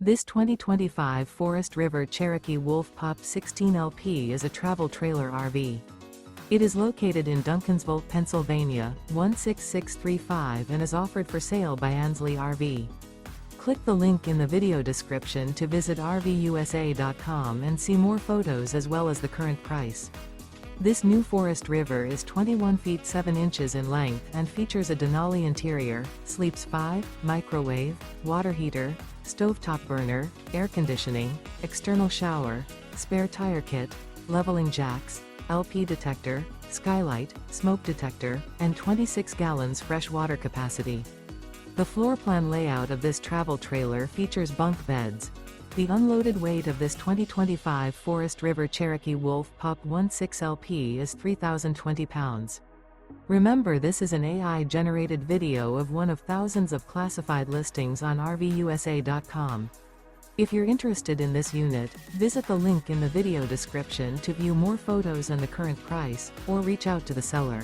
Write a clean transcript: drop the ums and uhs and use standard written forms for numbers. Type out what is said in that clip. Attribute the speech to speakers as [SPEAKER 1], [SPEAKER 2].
[SPEAKER 1] This 2025 Forest River Cherokee Wolf Pup 16 LP is a travel trailer RV. It is located in Duncansville, Pennsylvania, 16635 and is offered for sale by Ansley RV. Click the link in the video description to visit RVUSA.com and see more photos as well as the current price. This new Forest River is 21 feet 7 inches in length and features a Denali interior, sleeps 5, microwave, water heater, stovetop burner, air conditioning, external shower, spare tire kit, leveling jacks, LP detector, skylight, smoke detector, and 26 gallons fresh water capacity. The floor plan layout of this travel trailer features bunk beds. The unloaded weight of this 2025 Forest River Cherokee Wolf Pup 16 LP is 3,020 pounds. Remember, this is an AI-generated video of one of thousands of classified listings on RVUSA.com. If you're interested in this unit, visit the link in the video description to view more photos and the current price, or reach out to the seller.